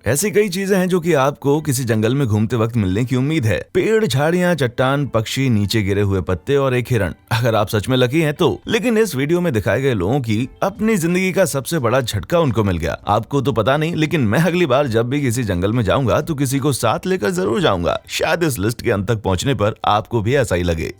ऐसी कई चीजें हैं जो कि आपको किसी जंगल में घूमते वक्त मिलने की उम्मीद है। पेड़, झाड़ियां, चट्टान, पक्षी, नीचे गिरे हुए पत्ते और एक हिरण, अगर आप सच में लकी हैं तो। लेकिन इस वीडियो में दिखाए गए लोगों की अपनी जिंदगी का सबसे बड़ा झटका उनको मिल गया। आपको तो पता नहीं, लेकिन मैं अगली बार जब भी किसी जंगल में जाऊंगा तो किसी को साथ लेकर जरूर जाऊंगा। शायद इस लिस्ट के अंत तक पहुंचने पर आपको भी ऐसा ही लगे।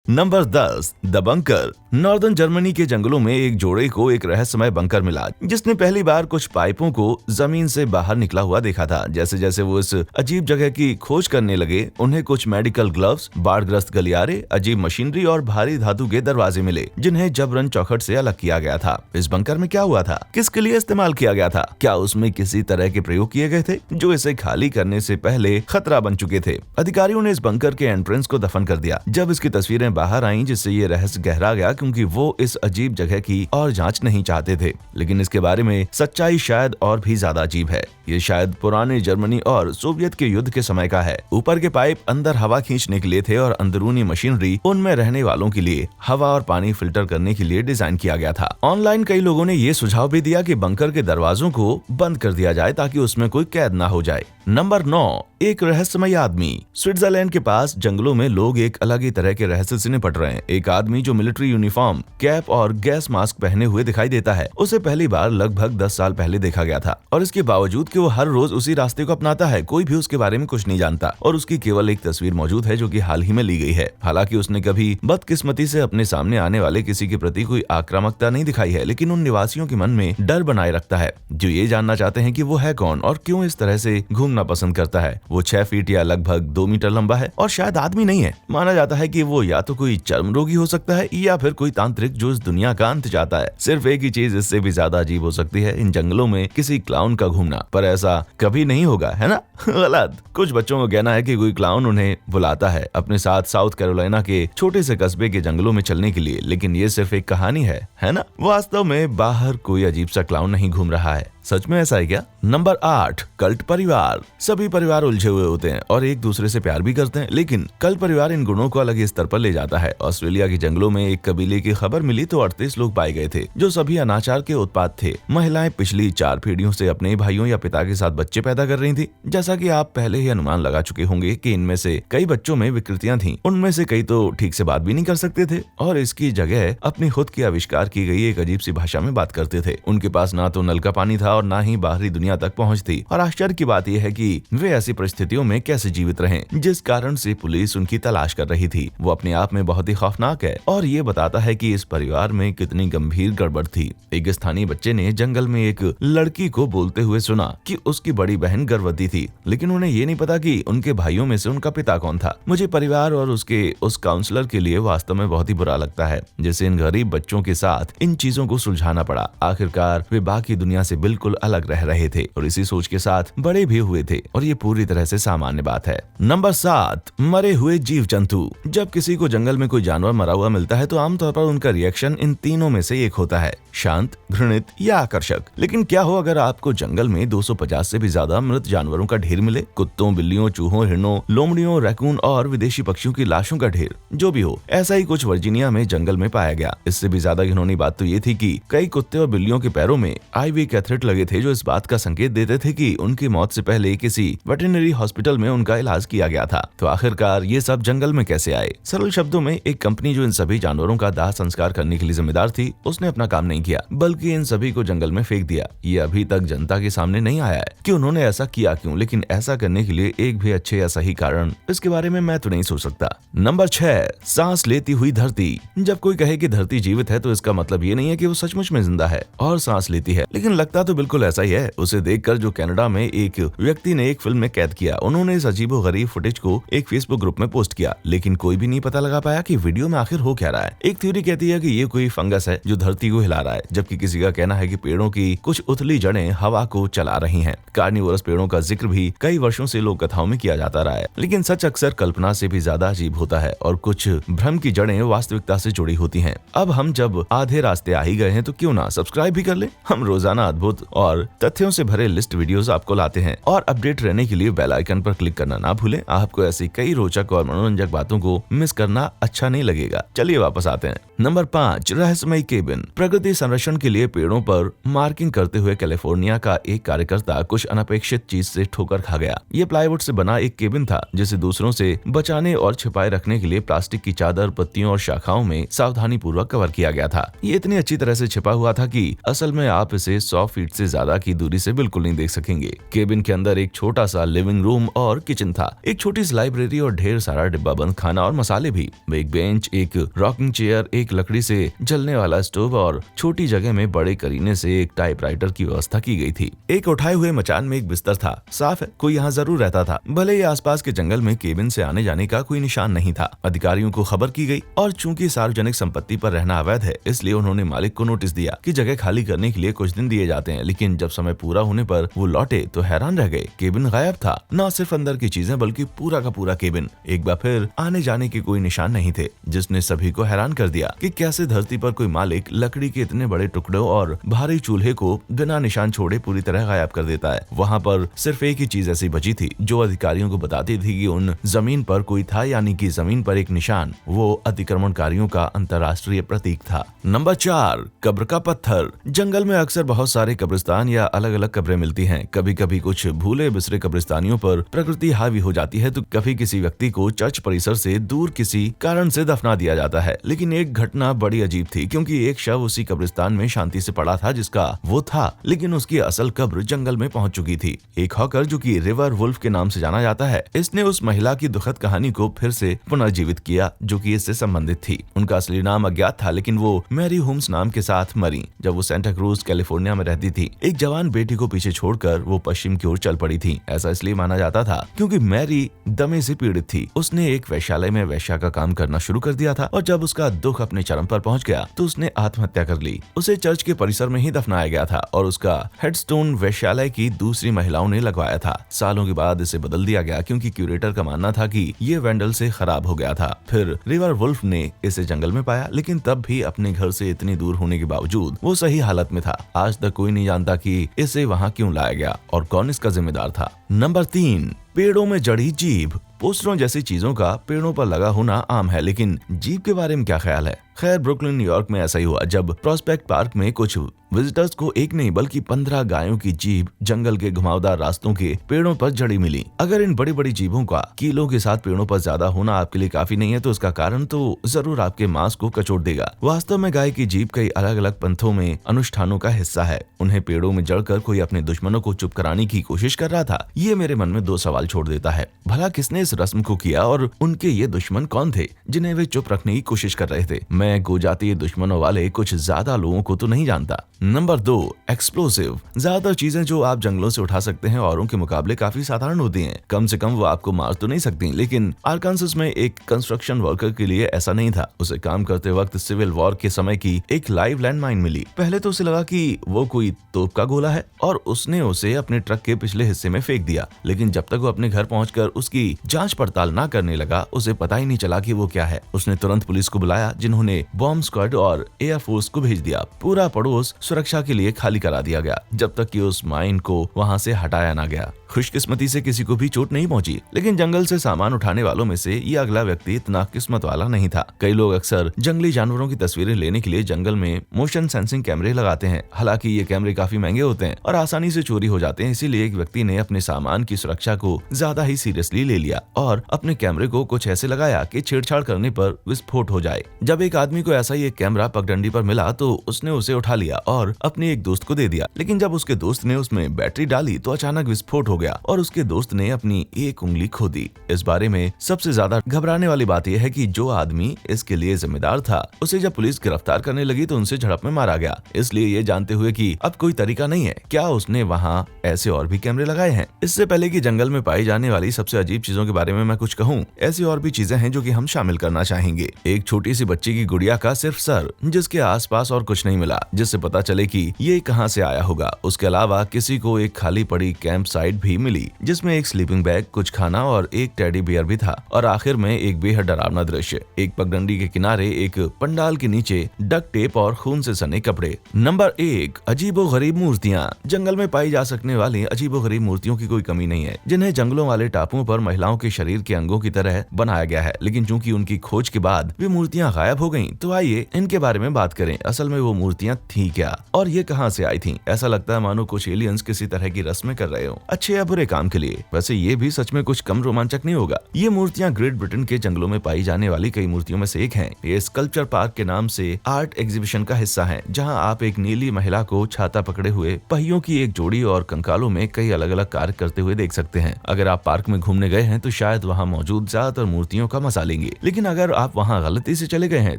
Number 10, the bunker. Northern Germany के जंगलों में एक जोड़े को एक रहस्यमय बंकर मिला, जिसने पहली बार कुछ पाइपों को जमीन से बाहर निकला हुआ देखा था। जैसे जैसे वो इस अजीब जगह की खोज करने लगे, उन्हें कुछ मेडिकल ग्लव्स, बाढ़ग्रस्त गलियारे, अजीब मशीनरी और भारी धातु के दरवाजे मिले, जिन्हें जबरन चौखट से अलग किया गया था। इस बंकर में क्या हुआ था? किसके लिए इस्तेमाल किया गया था? क्या उसमें किसी तरह के प्रयोग किए गए थे जो इसे खाली करने से पहले खतरा बन चुके थे? अधिकारियों ने इस बंकर के एंट्रेंस को दफन कर दिया। जब इसकी तस्वीरें बाहर आईं, जिससे ये रहस्य गहरा गया, क्योंकि वो इस अजीब जगह की और जांच नहीं चाहते थे। लेकिन इसके बारे में सच्चाई शायद और भी ज्यादा अजीब है। ये शायद पुराने जर्मनी और सोवियत के युद्ध के समय का है। ऊपर के पाइप अंदर हवा खींचने के लिए थे और अंदरूनी मशीनरी उनमें रहने वालों के लिए हवा और पानी फिल्टर करने के लिए डिजाइन किया गया था। ऑनलाइन कई लोगों ने ये सुझाव भी दिया कि बंकर के दरवाजों को बंद कर दिया जाए ताकि उसमें कोई कैद ना हो जाए। नंबर 9, एक रहस्यमय आदमी। स्विट्जरलैंड के पास जंगलों में लोग एक अलग ही तरह के रहस्य से निपट रहे हैं। एक आदमी जो मिलिट्री यूनिफॉर्म, कैप और गैस मास्क पहने हुए दिखाई देता है। उसे पहली बार लगभग 10 साल पहले देखा गया था, और इसके बावजूद कि वो हर रोज उसी रास्ते को अपनाता है, कोई भी उसके बारे में कुछ नहीं जानता। और उसकी केवल एक तस्वीर मौजूद है जो कि हाल ही में ली गई है। हालांकि उसने कभी बदकिस्मती से अपने सामने आने वाले किसी के प्रति कोई आक्रामकता नहीं दिखाई है, लेकिन उन निवासियों के मन में डर बनाए रखता है, जो ये जानना चाहते हैं कि वो है कौन और क्यों इस तरह से घूमना पसंद करता है। वो 6 फीट या लगभग 2 मीटर लंबा है और शायद आदमी नहीं है। माना जाता है कि वो या तो कोई चर्म रोगी हो सकता है या फिर कोई तांत्रिक जो इस दुनिया का अंत चाहता है। सिर्फ एक ही चीज इससे भी ज्यादा अजीब हो सकती है, इन जंगलों में किसी क्लाउन का घूमना। पर ऐसा कभी नहीं होगा, है ना? गलत। कुछ बच्चों का कहना है कि कोई क्लाउन उन्हें बुलाता है अपने साथ साउथ कैरोलिना के छोटे से कस्बे के जंगलों में चलने के लिए, लेकिन ये सिर्फ एक कहानी है ना? वास्तव में बाहर कोई अजीब सा क्लाउन नहीं घूम रहा है। सच में ऐसा है क्या? नंबर 8, कल्ट परिवार। सभी परिवार उलझे हुए होते हैं और एक दूसरे से प्यार भी करते हैं, लेकिन कल्ट परिवार इन गुणों को अलग स्तर पर ले जाता है। ऑस्ट्रेलिया के जंगलों में एक कबीले की खबर मिली तो 38 लोग पाए गए थे जो सभी अनाचार के उत्पाद थे। महिलाएं पिछली 4 पीढ़ियों से अपने भाइयों या पिता के साथ बच्चे पैदा कर रही थी। जैसा कि आप पहले ही अनुमान लगा चुके होंगे कि इनमें से कई बच्चों में विकृतियां थीं। उनमें से कई तो ठीक से बात भी नहीं कर सकते थे और इसकी जगह अपनी खुद की आविष्कार की गई एक अजीब सी भाषा में बात करते थे। उनके पास ना तो नल का पानी था और ना ही बाहरी दुनिया तक पहुंच थी। और आश्चर्य की बात यह है कि वे ऐसी परिस्थितियों में कैसे जीवित रहे, जिस कारण से पुलिस उनकी तलाश कर रही थी। वो अपने आप में बहुत ही खौफनाक है और ये बताता है कि इस परिवार में कितनी गंभीर गड़बड़ थी। एक स्थानीय बच्चे ने जंगल में एक लड़की को बोलते हुए सुना कि उसकी बड़ी बहन गर्भवती थी, लेकिन उन्हें ये नहीं पता कि उनके भाइयों में से उनका पिता कौन था। मुझे परिवार और उसके उस काउंसलर के लिए वास्तव में बहुत ही बुरा लगता है, जिसे इन गरीब बच्चों के साथ इन चीजों को सुलझाना पड़ा। आखिरकार वे बाकी दुनिया से बिल्कुल अलग रह रहे थे और इसी सोच के साथ बड़े भी हुए थे, और ये पूरी तरह से सामान्य बात है। नंबर 7, मरे हुए जीव जंतु। जब किसी को जंगल में कोई जानवर मरा हुआ मिलता है तो आमतौर पर उनका रिएक्शन इन तीनों में से एक होता है, शांत, घृणित या आकर्षक। लेकिन क्या हो अगर आपको जंगल में 250 से भी ज्यादा मृत जानवरों का ढेर मिले? कुत्तों, बिल्लियों, चूहों, हिरणों, लोमड़ियों, रैकून और विदेशी पक्षियों की लाशों का ढेर। जो भी हो, ऐसा ही कुछ वर्जीनिया में जंगल में पाया गया। इससे भी ज्यादा घिनौनी बात तो ये थी कि कई कुत्ते और बिल्लियों के पैरों में IV कैथेटर लगे थे, जो इस बात का संकेत देते थे कि उनकी मौत से पहले किसी वेटरनरी हॉस्पिटल में उनका इलाज किया गया था। तो आखिरकार ये सब जंगल में कैसे आए? सरल शब्दों में, एक कंपनी जो इन सभी जानवरों का दाह संस्कार करने के लिए जिम्मेदार थी, उसने अपना काम नहीं किया, बल्कि इन सभी को जंगल में फेंक दिया। ये अभी तक जनता के सामने नहीं आया है कि उन्होंने ऐसा किया क्यों, लेकिन ऐसा करने के लिए एक भी अच्छे या सही कारण इसके बारे में मैं तो नहीं सोच सकता। नंबर 6, सांस लेती हुई धरती। जब कोई कहे कि धरती जीवित है तो इसका मतलब ये नहीं है कि वो सचमुच में जिंदा है और सांस लेती है, लेकिन लगता तो बिल्कुल ऐसा ही है। उसे देखकर जो कनाडा में एक व्यक्ति ने एक फिल्म में कैद किया, उन्होंने इस अजीबोगरीब फुटेज को एक फेसबुक ग्रुप में पोस्ट किया, लेकिन कोई भी नहीं पता लगा पाया कि वीडियो में आखिर हो क्या रहा है। एक थ्योरी कहती है कि ये कोई फंगस है जो धरती को हिला रहा है, जबकि किसी का कहना है कि पेड़ों की कुछ उथली जड़ें हवा को चला रही हैं। कार्निवोरस पेड़ों का जिक्र भी कई वर्षों से लोक कथाओं में किया जाता रहा है, लेकिन सच अक्सर कल्पना से भी ज्यादा अजीब होता है और कुछ भ्रम की जड़ें वास्तविकता से जुड़ी होती हैं। अब हम जब आधे रास्ते आ ही गए हैं तो क्यों ना सब्सक्राइब भी कर ले। हम रोजाना अद्भुत और तथ्यों से भरे लिस्ट वीडियोस आपको लाते हैं। और अपडेट रहने के लिए बेल आइकन पर क्लिक करना ना भूलें। आपको ऐसी कई रोचक और मनोरंजक बातों को मिस करना अच्छा नहीं लगेगा। चलिए वापस आते हैं। नंबर 5, रहस्यमयी केबिन। प्रकृति संरक्षण के लिए पेड़ों पर मार्किंग करते हुए कैलिफोर्निया का एक कार्यकर्ता कुछ अनपेक्षित चीज से ठोकर खा गया। ये प्लाईवुड से बना एक केबिन था जिसे दूसरों से बचाने और छिपाए रखने के लिए प्लास्टिक की चादर, पत्तियों और शाखाओं में सावधानी पूर्वक कवर किया गया था। ये इतनी अच्छी तरह से छिपा हुआ था कि असल में आप इसे 100 फीट से ज्यादा की दूरी से बिल्कुल नहीं देख सकेंगे। केबिन के अंदर एक छोटा सा लिविंग रूम और किचन था, एक छोटी सी लाइब्रेरी और ढेर सारा डिब्बा बंद खाना और मसाले भी। एक बेंच, एक रॉकिंग चेयर, एक लकड़ी से जलने वाला स्टोव और छोटी जगह में बड़े करीने से एक टाइपराइटर की व्यवस्था की गई थी। एक उठाए हुए मचान में एक बिस्तर था। साफ है, कोई यहाँ जरूर रहता था। भले ही आसपास के जंगल में केबिन से आने जाने का कोई निशान नहीं था। अधिकारियों को खबर की गई और चूंकि सार्वजनिक संपत्ति पर रहना अवैध है, इसलिए उन्होंने मालिक को नोटिस दिया कि जगह खाली करने के लिए कुछ दिन दिए जाते हैं। लेकिन जब समय पूरा होने पर वो लौटे तो हैरान रह गए। केबिन गायब था, न सिर्फ अंदर की चीजें बल्कि पूरा का पूरा केबिन। एक बार फिर आने जाने के कोई निशान नहीं थे, जिसने सभी को हैरान कर दिया कि कैसे धरती पर कोई मालिक लकड़ी के इतने बड़े टुकड़ों और भारी चूल्हे को बिना निशान छोड़े पूरी तरह गायब कर देता है। वहाँ पर सिर्फ एक ही चीज ऐसी बची थी जो अधिकारियों को बताती थी कि उन जमीन पर कोई था, यानी कि जमीन पर एक निशान। वो अतिक्रमणकारियों का अंतर्राष्ट्रीय प्रतीक था। नंबर 4, कब्र का पत्थर। जंगल में अक्सर बहुत सारे कब्रिस्तान या अलग अलग कब्रें मिलती हैं। कभी कभी कुछ भूले बिसरे कब्रिस्तानियों पर प्रकृति हावी हो जाती है तो कभी किसी व्यक्ति को चर्च परिसर से दूर किसी कारण से दफना दिया जाता है। लेकिन एक घटना बड़ी अजीब थी, क्योंकि एक शव उसी कब्रिस्तान में शांति से पड़ा था जिसका वो था, लेकिन उसकी असल कब्र जंगल में पहुंच चुकी थी। एक हॉकर जो कि रिवर वुल्फ के नाम से जाना जाता है, इसने उस महिला की दुखद कहानी को फिर से पुनर्जीवित किया जो कि इससे संबंधित थी। उनका असली नाम अज्ञात था, लेकिन वो मैरी होम्स नाम के साथ मरी जब वो सेंटा क्रूज कैलिफोर्निया में रहती थी। एक जवान बेटी को पीछे छोड़कर वो पश्चिम की ओर चल पड़ी थी। ऐसा इसलिए माना जाता था क्योंकि मैरी दमे से पीड़ित थी। उसने एक वैश्यालय में वैश्या का काम करना शुरू कर दिया था और जब उसका दुख अपने चरम पर पहुंच गया तो उसने आत्महत्या कर ली। उसे चर्च के परिसर में ही दफनाया गया था और उसका हेडस्टोन वैश्यालय की दूसरी महिलाओं ने लगवाया था। सालों के बाद इसे बदल दिया गया क्योंकि क्यूरेटर का मानना था कि ये वेंडल से खराब हो गया था। फिर रिवर वुल्फ ने इसे जंगल में पाया, लेकिन तब भी अपने घर से इतनी दूर होने के बावजूद वो सही हालत में था। आज तक कोई नहीं जानता कि इसे वहाँ क्यों लाया गया और कौन इसका जिम्मेदार था। नंबर 3, पेड़ों में जड़ी जीभ। पोस्टरों जैसी चीजों का पेड़ों पर लगा होना आम है, लेकिन जीभ के बारे में क्या ख्याल है? खैर, ब्रुकलिन न्यूयॉर्क में ऐसा ही हुआ जब प्रोस्पेक्ट पार्क में कुछ विजिटर्स को एक नहीं बल्कि 15 गायों की जीभ जंगल के घुमावदार रास्तों के पेड़ों पर जड़ी मिली। अगर इन बड़ी बड़ी जीभों का कीलों के साथ पेड़ों पर ज्यादा होना आपके लिए काफी नहीं है तो उसका कारण तो जरूर आपके मांस को कचोट देगा। वास्तव में गाय की जीभ कई अलग अलग पंथों में अनुष्ठानों का हिस्सा है। उन्हें पेड़ों में जड़कर कोई अपने दुश्मनों को चुप कराने की कोशिश कर रहा था। ये मेरे मन में 2 सवाल छोड़ देता है। भला किसने इस रस्म को किया और उनके ये दुश्मन कौन थे जिन्हें वे चुप रखने की कोशिश कर रहे थे? मैं गोजातीय दुश्मनों वाले कुछ ज्यादा लोगों को तो नहीं जानता। Number 2, explosive. ज्यादातर चीजें जो आप जंगलों से उठा सकते हैं औरों के मुकाबले काफी साधारण होती हैं। कम से कम वो आपको मार तो नहीं सकती, लेकिन आरकांसस में एक कंस्ट्रक्शन वर्कर के लिए ऐसा नहीं था। उसे काम करते वक्त सिविल वॉर के समय की एक लाइव लैंडमाइन मिली। पहले तो उसे लगा कि वो कोई तोप का गोला है और उसने उसे अपने ट्रक के पिछले हिस्से में फेंक दिया। लेकिन जब तक वो अपने घर पहुंचकर उसकी जांच पड़ताल ना करने लगा, उसे पता ही नहीं चला कि वो क्या है। उसने तुरंत पुलिस को बुलाया, जिन्होंने बॉम्ब स्क्वाड और एयरफोर्स को भेज दिया। पूरा पड़ोस सुरक्षा के लिए खाली करा दिया गया जब तक कि उस माइन को वहां से हटाया ना गया। खुशकिस्मती से किसी को भी चोट नहीं पहुंची, लेकिन जंगल से सामान उठाने वालों में से ये अगला व्यक्ति इतना किस्मत वाला नहीं था। कई लोग अक्सर जंगली जानवरों की तस्वीरें लेने के लिए जंगल में मोशन सेंसिंग कैमरे लगाते हैं। हालांकि ये कैमरे काफी महंगे होते हैं और आसानी से चोरी हो जाते हैं, इसीलिए एक व्यक्ति ने अपने सामान की सुरक्षा को ज्यादा ही सीरियसली ले लिया और अपने कैमरे को कुछ ऐसे लगाया कि छेड़छाड़ करने पर विस्फोट हो जाए। जब एक आदमी को ऐसा ही एक कैमरा पगडंडी पर मिला तो उसने उसे उठा लिया और अपने एक दोस्त को दे दिया। लेकिन जब उसके दोस्त ने उसमें बैटरी डाली तो अचानक विस्फोट हो गया और उसके दोस्त ने अपनी एक उंगली खो दी। इस बारे में सबसे ज्यादा घबराने वाली बात यह है कि जो आदमी इसके लिए जिम्मेदार था, उसे जब पुलिस गिरफ्तार करने लगी तो उनसे झड़प में मारा गया। इसलिए ये जानते हुए कि अब कोई तरीका नहीं है, क्या उसने वहाँ ऐसे और भी कैमरे लगाए हैं? इससे पहले कि जंगल में पाई जाने वाली सबसे अजीब चीजों के बारे में मैं कुछ कहूँ, ऐसी और भी चीजें हैं जो कि हम शामिल करना चाहेंगे। एक छोटी सी बच्ची की गुड़िया का सिर्फ सर, जिसके आसपास और कुछ नहीं मिला जिससे पता चले कि ये कहां से आया होगा। उसके अलावा किसी को एक खाली पड़ी कैंप साइट भी मिली जिसमें एक स्लीपिंग बैग, कुछ खाना और एक टेडी बियर भी था। और आखिर में एक बेहद डरावना दृश्य, एक पगडंडी के किनारे एक पंडाल के नीचे डक्ट टेप और खून से सने कपड़े। नंबर 1, अजीबोगरीब मूर्तियां। जंगल में पाई जा सकने वाली अजीबोगरीब मूर्तियों की कोई कमी नहीं है, जिन्हें जंगलों वाले टापुओं पर महिलाओं के शरीर के अंगों की तरह बनाया गया है। लेकिन चूंकि उनकी खोज के बाद वे मूर्तियां गायब हो गईं, तो आइए इनके बारे में बात करें। असल में वो मूर्तियां थी क्या और ये कहां से आई थीं? ऐसा लगता है मानो कुछ एलियंस किसी तरह की रस्में कर रहे हो, अच्छे या बुरे काम के लिए। वैसे ये भी सच में कुछ कम रोमांचक नहीं होगा। ये मूर्तियां ग्रेट ब्रिटेन के जंगलों में पाई जाने वाली कई मूर्तियों में से एक है। ये स्कल्पचर पार्क के नाम से आर्ट एग्जीबिशन का हिस्सा है, जहाँ आप एक नीली महिला को छाता पकड़े हुए, पहियों की एक जोड़ी और कंकालों में कई अलग अलग कार्य करते हुए देख सकते हैं। अगर आप पार्क में घूमने गए हैं तो शायद वहाँ मौजूद ज्यादातर मूर्तियों का मजा लेंगे, लेकिन अगर आप वहाँ गलती से चले गए हैं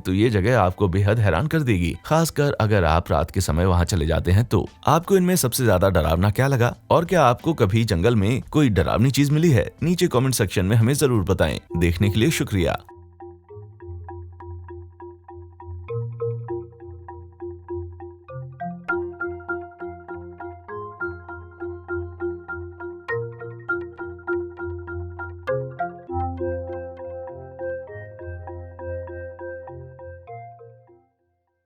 तो ये जगह आपको बेहद हैरान कर देगी। खासकर अगर आप रात के समय वहाँ चले जाते हैं तो। आपको इनमें सबसे ज्यादा डरावना क्या लगा, और क्या आपको कभी जंगल में कोई डरावनी चीज मिली है? नीचे कमेंट सेक्शन में हमें जरूर बताएं। देखने के लिए शुक्रिया।